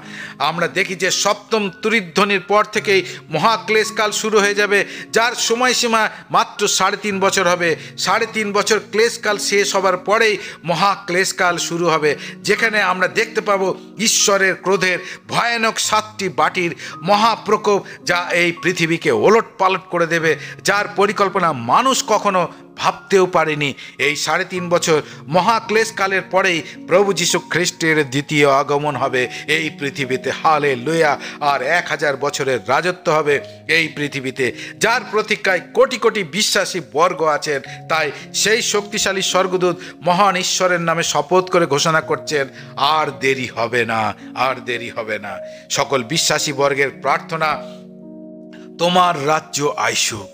আমরা দেখি যে সপ্তম তুরিধ্বনির পর থেকেই মহাক্লেশকাল শুরু হয়ে যাবে, যার সময়সীমা মাত্র 3.5 বছর হবে। 3.5 বছর ক্লেশকাল শেষ হবার পরেই মহাক্লেশকাল শুরু হবে, যেখানে আমরা দেখতে পাবো ঈশ্বরের ক্রোধের ভয়ানক 7টি বাটির মহাপ্রকোপ, যা এই পৃথিবী পৃথিবীকে ওলট পালট করে দেবে, যার পরিকল্পনা মানুষ কখনো ভাবতেও পারেনি। এই 3.5 বছর মহাক্লেশকালের পরেই প্রভু যীশু খ্রিস্টের দ্বিতীয় আগমন হবে এই পৃথিবীতে। হালেলুয়া। আর 1000 বছরের রাজত্ব হবে এই পৃথিবীতে, যার প্রতীক্ষায় কোটি কোটি বিশ্বাসী বর্গ আছেন। তাই সেই শক্তিশালী স্বর্গদূত মহান ঈশ্বরের নামে শপথ করে ঘোষণা করছেন, আর দেরি হবে না, আর দেরি হবে না। সকল বিশ্বাসী বর্গের প্রার্থনা, তোমার রাজ্য আইসুক,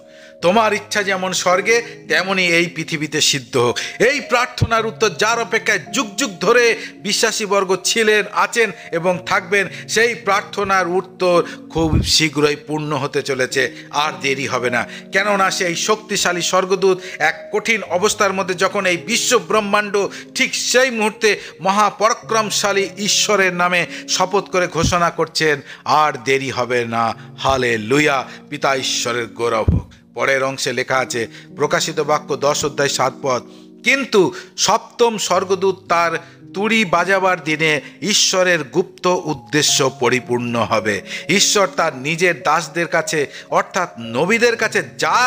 তোমার ইচ্ছা যেমন স্বর্গে তেমনি এই পৃথিবীতে সিদ্ধ হোক। এই প্রার্থনার উত্তর যার অপেক্ষায় যুগ যুগ ধরে বিশ্বাসীবর্গ ছিলেন, আছেন এবং থাকবেন, সেই প্রার্থনার উত্তর খুব শীঘ্রই পূর্ণ হতে চলেছে, আর দেরি হবে না। কেননা সেই শক্তিশালী স্বর্গদূত এক কঠিন অবস্থার মধ্যে যখন এই বিশ্ব ব্রহ্মাণ্ড, ঠিক সেই মুহূর্তে মহাপরাক্রমশালী ঈশ্বরের নামে শপথ করে ঘোষণা করছেন, আর দেরি হবে না। হালেলুয়া। পিতা ঈশ্বরের গৌরব হোক। পরের অংশে লেখা আছে, প্রকাশিত বাক্য 10 অধ্যায় 7 পদ, কিন্তু সপ্তম স্বর্গদূত তার তুড়ি বাজাবার দিনে ঈশ্বরের গুপ্ত উদ্দেশ্য পরিপূর্ণ হবে। ঈশ্বর তার নিজের দাসদের কাছে অর্থাৎ নবীদের কাছে যা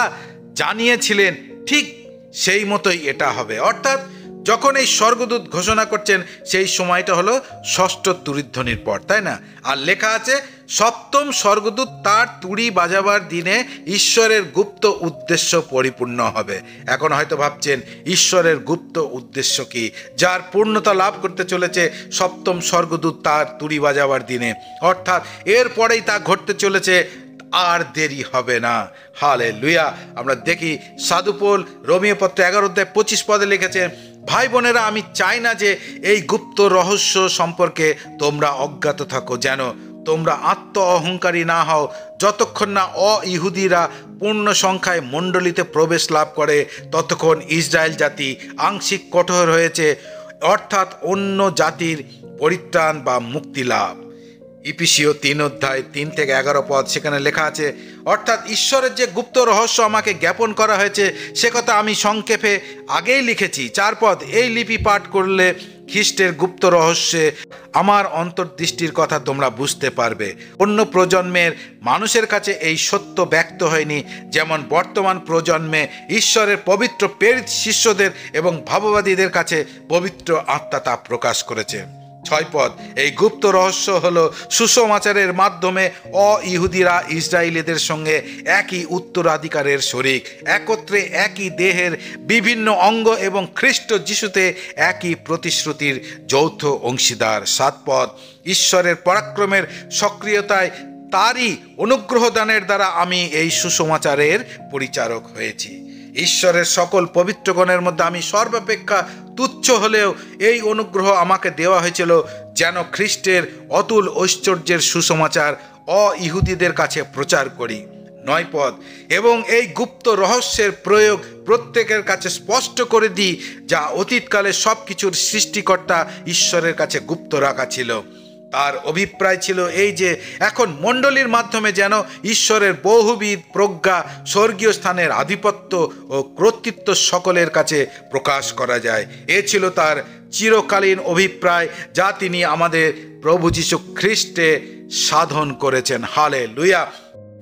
জানিয়েছিলেন ঠিক সেই মতোই এটা হবে। অর্থাৎ যখন এই স্বর্গদূত ঘোষণা করছেন সেই সময়টা হলো ষষ্ঠ তুরিধ্বনির পর, তাই না? আর লেখা আছে সপ্তম স্বর্গদূত তার তুড়ি বাজাবার দিনে ঈশ্বরের গুপ্ত উদ্দেশ্য পরিপূর্ণ হবে। এখন হয়তো ভাবছেন ঈশ্বরের গুপ্ত উদ্দেশ্য কি, যার পূর্ণতা লাভ করতে চলেছে সপ্তম স্বর্গদূত তার তুড়ি বাজাবার দিনে, অর্থাৎ এরপরেই তা ঘটতে চলেছে, আর দেরি হবে না। হালেলুয়া। আমরা দেখি সাধু পৌল রোমীয় পত্র 11 অধ্যায় 25 পদে লিখেছে, ভাই বোনেরা, আমি চাই না যে এই গুপ্ত রহস্য সম্পর্কে তোমরা অজ্ঞাত থাকো, যেন তোমরা আত্ম অহংকারী না হও, যতক্ষণ না অইহুদিরা পূর্ণ সংখ্যায় মণ্ডলীতে প্রবেশ লাভ করে, ততক্ষণ ইসরায়েল জাতি আংশিক কঠোর হয়েছে, অর্থাৎ অন্য জাতির পরিত্রাণ বা মুক্তি লাভ। ইফিসীয় 3 অধ্যায় 3 থেকে 11 পদ, সেখানে লেখা আছে, অর্থাৎ ঈশ্বরের যে গুপ্ত রহস্য আমাকে জ্ঞাপন করা হয়েছে সে কথা আমি সংক্ষেপে আগেই লিখেছি। 4 পদ, এই লিপি পাঠ করলে খ্রিস্টের গুপ্ত রহস্যে আমার অন্তর্দৃষ্টির কথা তোমরা বুঝতে পারবে। অন্য প্রজন্মের মানুষের কাছে এই সত্য ব্যক্ত হয়নি, যেমন বর্তমান প্রজন্মে ঈশ্বরের পবিত্র প্রেরিত শিষ্যদের এবং ভাববাদীদের কাছে পবিত্র আত্মা তা প্রকাশ করেছে। 6 পদ, এই গুপ্ত রহস্য হলো সুসমাচারের মাধ্যমে অইহুদিরা ইসরায়েলিদের সঙ্গে একই উত্তরাধিকারের শরিক, একত্রে একই দেহের বিভিন্ন অঙ্গ এবং খ্রিস্ট যিশুতে একই প্রতিশ্রুতির যৌথ অংশীদার। 7 পদ, ঈশ্বরের পরাক্রমের সক্রিয়তায় তারই অনুগ্রহ দানের দ্বারা আমি এই সুসমাচারের পরিচারক হয়েছি। ঈশ্বরের সকল পবিত্রগণের মধ্যে আমি সর্বাপেক্ষা তুচ্ছ হলেও এই অনুগ্রহ আমাকে দেওয়া হয়েছিল যেন খ্রিস্টের অতুল ঐশ্বর্যের সুসমাচার অইহুদিদের কাছে প্রচার করি। 9 পদ, এবং এই গুপ্ত রহস্যের প্রয়োগ প্রত্যেকের কাছে স্পষ্ট করে দিই, যা অতীতকালে সব কিছুর সৃষ্টিকর্তা ঈশ্বরের কাছে গুপ্ত রাখা ছিল। তার অভিপ্রায় ছিল এই যে এখন মণ্ডলীর মাধ্যমে যেন ঈশ্বরের বহুবিধ প্রজ্ঞা, স্বর্গীয় স্থানের আধিপত্য ও কর্তৃত্ব সকলের কাছে প্রকাশ করা যায়। এ ছিল তার চিরকালীন অভিপ্রায়, যা তিনি আমাদের প্রভু যীশু খ্রিস্টে সাধন করেছেন। হালেলুয়া।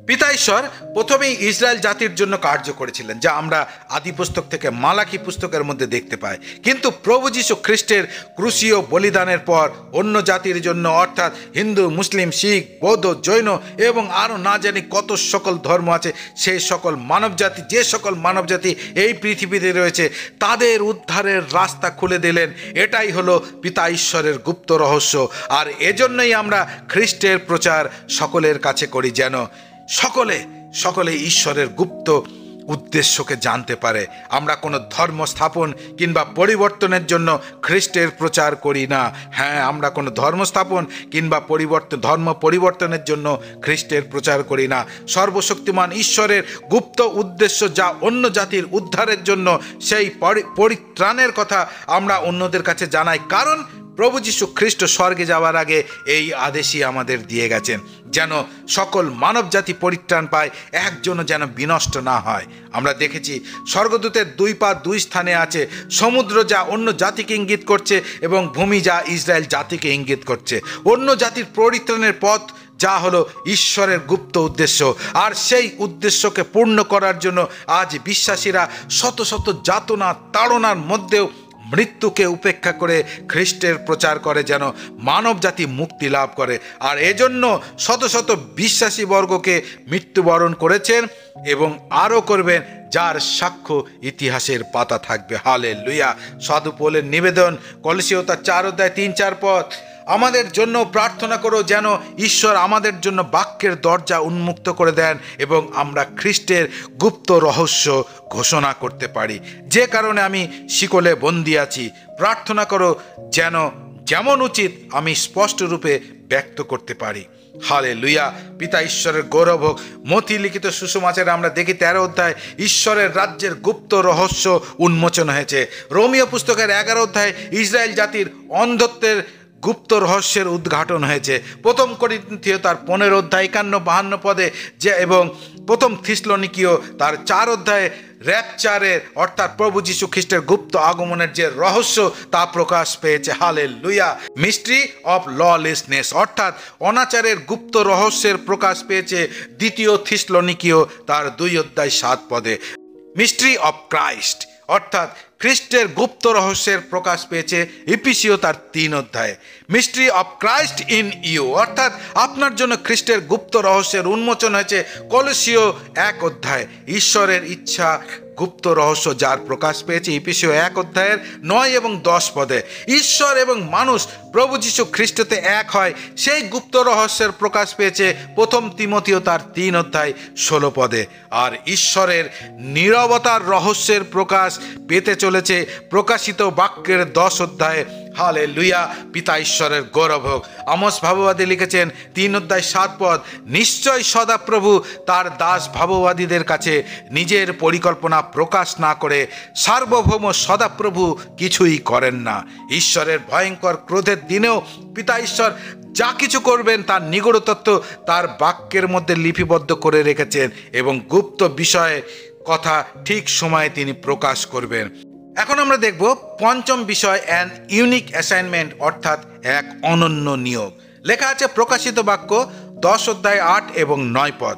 পিতা ঈশ্বর প্রথমেই ইসরায়েল জাতির জন্য কার্য করেছিলেন, যা আমরা আদি পুস্তক থেকে মালাকি পুস্তকের মধ্যে দেখতে পাই। কিন্তু প্রভু যীশু খ্রিস্টের ক্রুশীয় বলিদানের পর অন্য জাতির জন্য, অর্থাৎ হিন্দু, মুসলিম, শিখ, বৌদ্ধ, জৈন এবং আরও না জানি কত সকল ধর্ম আছে, সেই সকল মানবজাতি, যে সকল মানবজাতি এই পৃথিবীতে রয়েছে, তাদের উদ্ধারের রাস্তা খুলে দিলেন। এটাই হলো পিতা ঈশ্বরের গুপ্ত রহস্য। আর এজন্যই আমরা খ্রিস্টের প্রচার সকলের কাছে করি, যেন সকলে ঈশ্বরের গুপ্ত উদ্দেশ্যকে জানতে পারে। আমরা কোনো ধর্ম স্থাপন কিংবা পরিবর্তনের জন্য খ্রিস্টের প্রচার করি না। হ্যাঁ, আমরা কোনো ধর্ম স্থাপন কিংবা ধর্ম পরিবর্তনের জন্য খ্রিস্টের প্রচার করি না। সর্বশক্তিমান ঈশ্বরের গুপ্ত উদ্দেশ্য, যা অন্য জাতির উদ্ধারের জন্য, সেই পরিত্রাণের কথা আমরা অন্যদের কাছে জানাই, কারণ প্রভু যীশু খ্রিস্ট স্বর্গে যাওয়ার আগে এই আদেশই আমাদের দিয়ে গেছেন, যেন সকল মানব জাতি পরিত্রাণ পায়, একজনও যেন বিনষ্ট না হয়। আমরা দেখেছি স্বর্গদূতের 2 পা 2 স্থানে আছে, সমুদ্র যা অন্য জাতিকে ইঙ্গিত করছে এবং ভূমি যা ইসরায়েল জাতিকে ইঙ্গিত করছে। অন্য জাতির পরিত্রাণের পথ যা হলো ঈশ্বরের গুপ্ত উদ্দেশ্য। আর সেই উদ্দেশ্যকে পূর্ণ করার জন্য আজ বিশ্বাসীরা শত শত যাতনা তাড়নার মধ্যেও মৃত্যুকে উপেক্ষা করে খ্রিস্টের প্রচার করে, যেন মানব জাতি মুক্তি লাভ করে। আর এজন্য শত শত বিশ্বাসী বর্গকে মৃত্যুবরণ করেছেন এবং আরও করবেন, যার সাক্ষ্য ইতিহাসের পাতা থাকবে। হালেলুয়া। সাধু পৌলের নিবেদন, কলসীয় তার 4:3-4 পদ, আমাদের জন্য প্রার্থনা করো যেন ঈশ্বর আমাদের জন্য বাক্যের দরজা উন্মুক্ত করে দেন এবং আমরা খ্রিস্টের গুপ্ত রহস্য ঘোষণা করতে পারি। যে কারণে আমি শিকলে বন্দী আছি, প্রার্থনা করো যেন যেমন উচিত আমি স্পষ্ট রূপে ব্যক্ত করতে পারি। হালেলুয়া। পিতা ঈশ্বরের গৌরব হোক। মথি লিখিত সুসমাচারে আমরা দেখি 13 অধ্যায় ঈশ্বরের রাজ্যের গুপ্ত রহস্য উন্মোচন হয়েছে। রোমীয় পুস্তকের 11 অধ্যায় ইসরায়েল জাতির অন্ধত্বের গুপ্ত রহস্যের উদ্ঘাটন হয়েছে। প্রথম করিন্থীয় তার 15 অধ্যায় 51-52 পদে যে এবং প্রথম থিসলনিকীয় তার 4 অধ্যায়ে র্যাপচারের অর্থাৎ প্রভু যীশু খ্রিস্টের গুপ্ত আগমনের যে রহস্য তা প্রকাশ পেয়েছে। হালেলুয়া। মিস্ট্রি অফ ললেসনেস অর্থাৎ অনাচারের গুপ্ত রহস্যের প্রকাশ পেয়েছে দ্বিতীয় থিসলনিকীয় তার 2 অধ্যায় 7 পদে। মিস্ট্রি অফ ক্রাইস্ট অর্থাৎ খ্রিস্টের গুপ্ত রহস্যের প্রকাশ পেয়েছে ইফিসীয় তার 3 অধ্যায়ে। Mystery of Christ in you অর্থাৎ আপনার জন্য খ্রিস্টের গুপ্ত রহস্যের উন্মোচন হয়েছে কলসীয় 1 অধ্যায়ে। ঈশ্বরের ইচ্ছা গুপ্ত রহস্য যার প্রকাশ পেয়েছে ইফিসীয় 1 অধ্যায়ের 9 এবং 10 পদে। ঈশ্বর এবং মানুষ প্রভু যীশু খ্রিস্টতে এক হয়, সেই গুপ্ত রহস্যের প্রকাশ পেয়েছে প্রথম তিমথিও তার 3 অধ্যায় 16 পদে। আর ঈশ্বরের নীরবতার রহস্যের প্রকাশ পেতে চলেছে প্রকাশিত বাক্যের 10 অধ্যায়ে। হালেলুয়া। পিতা ঈশ্বরের গৌরব হোক। আমোস ভাববাদী লিখেছেন 3 অধ্যায় 7 পদ, নিশ্চয় সদাপ্রভু তার দাস ভাববাদীদের কাছে নিজের পরিকল্পনা প্রকাশ না করে সার্বভৌম সদাপ্রভু কিছুই করেন না। ঈশ্বরের ভয়ঙ্কর ক্রোধের দিনেও পিতা ঈশ্বর যা কিছু করবেন তার নিগূঢ় তত্ত্ব তার বাক্যের মধ্যে লিপিবদ্ধ করে রেখেছেন এবং গুপ্ত বিষয়ে কথা ঠিক সময়ে তিনি প্রকাশ করবেন। এখন আমরা দেখব পঞ্চম বিষয়, অ্যান ইউনিক অ্যাসাইনমেন্ট অর্থাৎ এক অনন্য নিয়োগ। লেখা আছে প্রকাশিত বাক্য 10 অধ্যায় 8 এবং 9 পদ,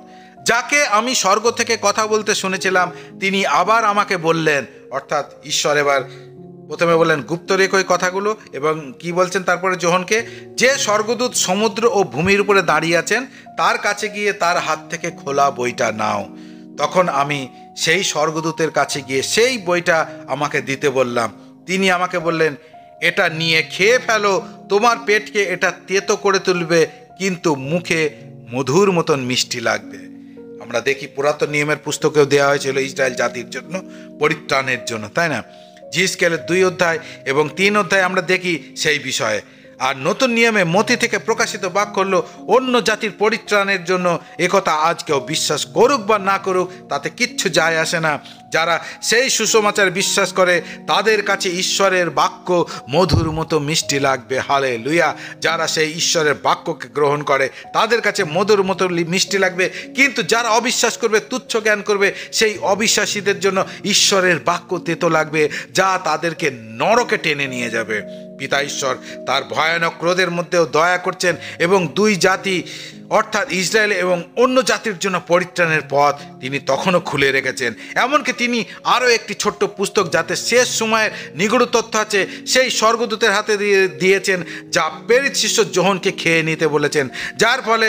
যাকে আমি স্বর্গ থেকে কথা বলতে শুনেছিলাম তিনি আবার আমাকে বললেন, অর্থাৎ ঈশ্বর এবার প্রথমে বললেন গুপ্ত রেখে কথাগুলো এবং কি বলছেন তারপরে যোহনকে, যে স্বর্গদূত সমুদ্র ও ভূমির উপরে দাঁড়িয়ে আছেন তার কাছে গিয়ে তার হাত থেকে খোলা বইটা নাও। তখন আমি সেই স্বর্গদূতের কাছে গিয়ে সেই বইটা আমাকে দিতে বললাম। তিনি আমাকে বললেন, এটা নিয়ে খেয়ে ফেলো, তোমার পেটকে এটা তেতো করে তুলবে কিন্তু মুখে মধুর মতন মিষ্টি লাগবে। আমরা দেখি পুরাতন নিয়মের পুস্তকেও দেওয়া হয়েছিল ইসরায়েল জাতির জন্য পরিত্রাণের জন্য, তাই না? জিসকেলের 2 অধ্যায় এবং 3 অধ্যায় আমরা দেখি সেই বিষয়ে। আর নতুন নিয়মে মথি থেকে প্রকাশিত বাক্য হলো অন্য জাতির পরিত্রাণের জন্য। একথা আজ কেউ বিশ্বাস করুক বা না করুক তাতে কিচ্ছু যায় আসে না। যারা সেই সুসমাচার বিশ্বাস করে তাদের কাছে ঈশ্বরের বাক্য মধুর মতো মিষ্টি লাগবে। হালেলুয়া। যারা সেই ঈশ্বরের বাক্যকে গ্রহণ করে তাদের কাছে মধুর মতো মিষ্টি লাগবে, কিন্তু যারা অবিশ্বাস করবে, তুচ্ছ জ্ঞান করবে, সেই অবিশ্বাসীদের জন্য ঈশ্বরের বাক্য তেতো লাগবে, যা তাদেরকে নরকে টেনে নিয়ে যাবে। পিতা ঈশ্বর তার ভয়ানক ক্রোধের মধ্যেও দয়া করছেন এবং 2 জাতি অর্থাৎ ইসরায়েল এবং অন্য জাতির জন্য পরিত্রাণের পথ তিনি তখনও খুলে রেখেছেন। এমনকি তিনি আরও একটি ছোট্ট পুস্তক যাতে শেষ সময়ের নিগূঢ় তথ্য আছে সেই স্বর্গদূতের হাতে দিয়েছেন, যা প্রেরিত শিষ্য যোহনকে খেয়ে নিতে বলেছেন, যার ফলে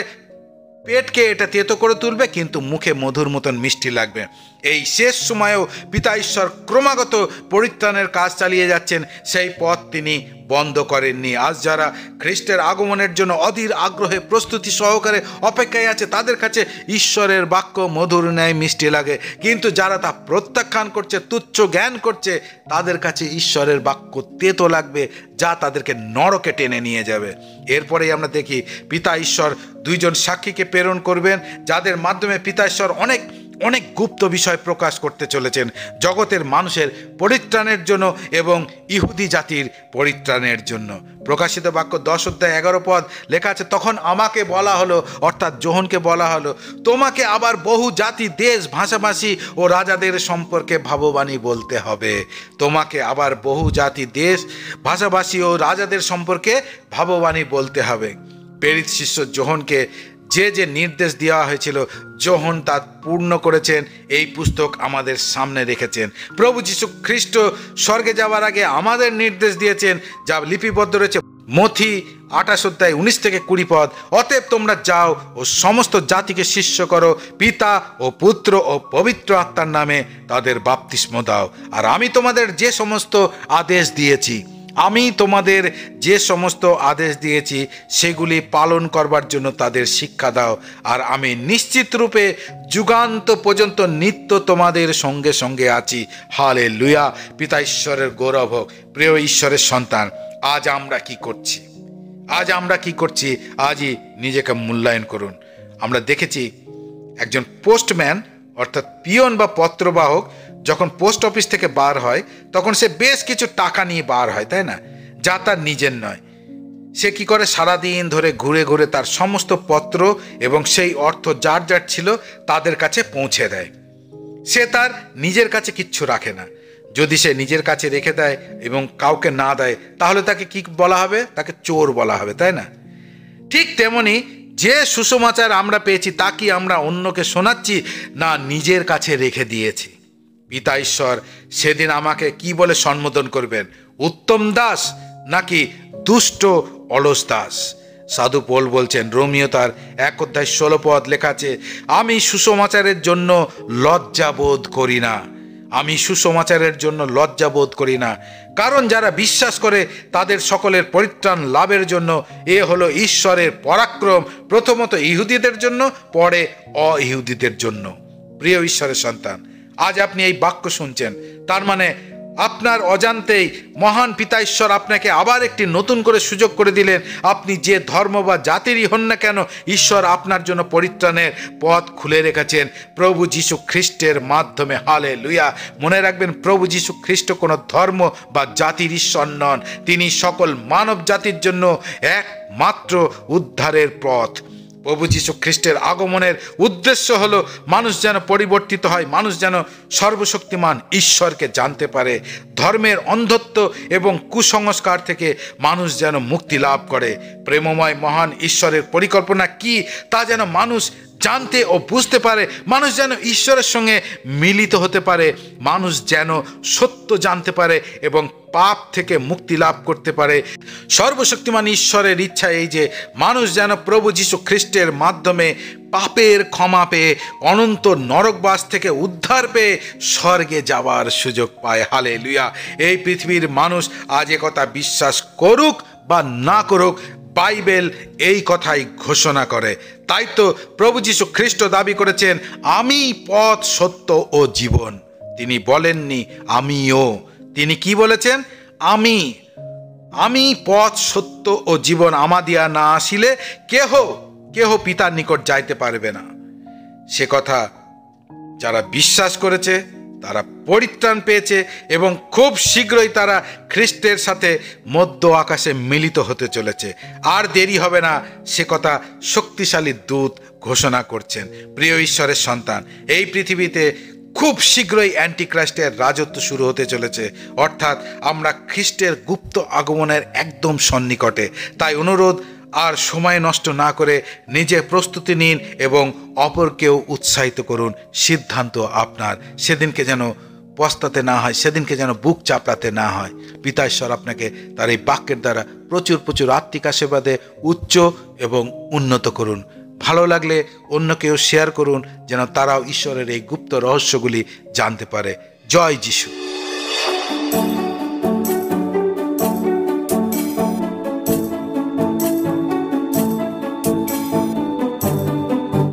পেটকে এটা তেতো করে তুলবে কিন্তু মুখে মধুর মতন মিষ্টি লাগবে। এই শেষ সময়েও পিতা ঈশ্বর ক্রমাগত পরিত্রাণের কাজ চালিয়ে যাচ্ছেন, সেই পথ তিনি বন্ধ করেননি। আজ যারা খ্রিস্টের আগমনের জন্য অধীর আগ্রহে প্রস্তুতি সহকারে অপেক্ষায় আছে তাদের কাছে ঈশ্বরের বাক্য মধুর ন্যায় মিষ্টি লাগে, কিন্তু যারা তা প্রত্যাখ্যান করছে, তুচ্ছ জ্ঞান করছে, তাদের কাছে ঈশ্বরের বাক্য তেতো লাগবে, যা তাদেরকে নরকে টেনে নিয়ে যাবে। এরপরেই আমরা দেখি পিতা ঈশ্বর 2 জন সাক্ষীকে প্রেরণ করবেন, যাদের মাধ্যমে পিতা ঈশ্বর অনেক অনেক গুপ্ত বিষয় প্রকাশ করতে চলেছেন জগতের মানুষের পরিত্রাণের জন্য এবং ইহুদি জাতির পরিত্রাণের জন্য। প্রকাশিত বাক্য 10 অধ্যায় 11 পদ লেখা আছে, তখন আমাকে বলা হলো, অর্থাৎ যোহনকে বলা হলো, তোমাকে আবার বহু জাতি, দেশ, ভাষাভাষী ও রাজাদের সম্পর্কে ভাববাণী বলতে হবে। তোমাকে আবার বহু জাতি, দেশ, ভাষাভাষী ও রাজাদের সম্পর্কে ভাববাণী বলতে হবে। প্রেরিত শিষ্য যোহনকে যে যে নির্দেশ দেওয়া হয়েছিল যোহন তা পূর্ণ করেছেন, এই পুস্তক আমাদের সামনে রেখেছেন। প্রভু যীশু খ্রিস্ট স্বর্গে যাওয়ার আগে আমাদের নির্দেশ দিয়েছেন, যা লিপিবদ্ধ রয়েছে মথি 28 অধ্যায় 19 থেকে 20 পদ। অতএব তোমরা যাও ও সমস্ত জাতিকে শিষ্য করো, পিতা ও পুত্র ও পবিত্র আত্মার নামে তাদের বাপ্তিস্ম দাও। আর আমি তোমাদের যে সমস্ত আদেশ দিয়েছি সেগুলি পালন করবার জন্য তাদের শিক্ষা দাও। আর আমি নিশ্চিত রূপে যুগান্ত পর্যন্ত নিত্য তোমাদের সঙ্গে সঙ্গে আছি। হালেলুয়া! পিতা ঈশ্বরের গৌরব হোক। প্রিয় ঈশ্বরের সন্তান, আজ আমরা কি করছি? আজই নিজেকে মূল্যায়ন করুন। আমরা দেখেছি একজন পোস্টম্যান অর্থাৎ পিয়ন বা পত্রবাহক যখন পোস্ট অফিস থেকে বার হয়, তখন সে বেশ কিছু টাকা নিয়ে বার হয়, তাই না? যা তার নিজের নয়। সে কি করে? সারাদিন ধরে ঘুরে ঘুরে তার সমস্ত পত্র এবং সেই অর্থ যার যার ছিল তাদের কাছে পৌঁছে দেয়। সে তার নিজের কাছে কিচ্ছু রাখে না। যদি সে নিজের কাছে রেখে দেয় এবং কাউকে না দেয়, তাহলে তাকে কি বলা হবে? তাকে চোর বলা হবে, তাই না? ঠিক তেমনি যে সুসমাচার আমরা পেয়েছি তা কি আমরা অন্যকে শোনাচ্ছি, না নিজের কাছে রেখে দিয়েছি? পিতা ঈশ্বর সেদিন আমাকে কি বলে সম্বোধন করবেন? উত্তম দাস নাকি দুষ্ট অলস দাস? সাধু পৌল বলছেন, রোমিও তার 1 অধ্যায় 16 পদ লেখা আছে, আমি সুসমাচারের জন্য লজ্জা বোধ করি না, কারণ যারা বিশ্বাস করে তাদের সকলের পরিত্রাণ লাভের জন্য এ হলো ঈশ্বরের পরাক্রম, প্রথমত ইহুদিদের জন্য, পরে অইহুদিদের জন্য। প্রিয় ঈশ্বরের সন্তান, আজ আপনি এই বাক্য শুনছেন, তার মানে আপনার অজান্তেই মহান পিতা ঈশ্বর আপনাকে আবার একটি নতুন করে সুযোগ করে দিলেন। আপনি যে ধর্ম বা জাতিরই হন না কেন, ঈশ্বর আপনার জন্য পরিত্রাণের পথ খুলে রেখেছেন প্রভু যীশু খ্রিস্টের মাধ্যমে। হালেলুয়া! মনে রাখবেন, প্রভু যীশু খ্রিস্ট কোনো ধর্ম বা জাতির ঈশ্বর নন। তিনি সকল মানব জাতির জন্য একমাত্র উদ্ধারের পথ। প্রভু যীশু খ্রিস্টের আগমনের উদ্দেশ্য হলো মানুষ যেন পরিবর্তিত হয়, মানুষ যেন সর্বশক্তিমান ঈশ্বরকে জানতে পারে, ধর্মের অন্ধত্ব এবং কুসংস্কার থেকে মানুষ যেন মুক্তি লাভ করে। প্রেমময় মহান ঈশ্বরের পরিকল্পনা কি তা যেন মানুষ জানতে ও বুঝতে পারে, মানুষ যেন ঈশ্বরের সঙ্গে মিলিত হতে পারে, মানুষ যেন সত্য জানতে পারে এবং পাপ থেকে মুক্তি লাভ করতে পারে। সর্বশক্তিমান ঈশ্বরের ইচ্ছা এই যে মানুষ যেন প্রভু যীশু খ্রিস্টের মাধ্যমে পাপের ক্ষমা পেয়ে অনন্ত নরকবাস থেকে উদ্ধার পেয়ে স্বর্গে যাওয়ার সুযোগ পায়। হালেলুয়া! এই পৃথিবীর মানুষ আজ এ কথা বিশ্বাস করুক বা না করুক, বাইবেল এই কথাই ঘোষণা করে। তাই তো প্রভু যীশু খ্রিস্ট দাবি করেছেন, আমি পথ, সত্য ও জীবন। তিনি বলেননি আমিও। তিনি কি বলেছেন? আমি পথ, সত্য ও জীবন, আমাদিয়া না আসিলে কেহ পিতার নিকট যাইতে পারবে না। সে কথা যারা বিশ্বাস করেছে তারা পরিত্রাণ পেয়েছে এবং খুব শীঘ্রই তারা খ্রিস্টের সাথে মধ্য আকাশে মিলিত হতে চলেছে। আর দেরি হবে না, সে কথা শক্তিশালী দূত ঘোষণা করছেন। প্রিয় ঈশ্বরের সন্তান, এই পৃথিবীতে খুব শীঘ্রই অ্যান্টিক্রাইস্টের রাজত্ব শুরু হতে চলেছে, অর্থাৎ আমরা খ্রিস্টের গুপ্ত আগমনের একদম সন্নিকটে। তাই অনুরোধ, আর সময় নষ্ট না করে নিজে প্রস্তুতি নিন এবং অপরকেও উৎসাহিত করুন। সিদ্ধান্ত আপনার। সেদিনকে যেন পস্তাতে না হয়, সেদিনকে যেন বুক চাপড়াতে না হয়। পিতা ঈশ্বর আপনাকে তার এই বাক্যের দ্বারা প্রচুর প্রচুর আত্মিক আশীর্বাদে উচ্চ এবং উন্নত করুন। ভালো লাগলে অন্যকেও শেয়ার করুন, যেন তারাও ঈশ্বরের এই গুপ্ত রহস্যগুলি জানতে পারে। জয় যিশু।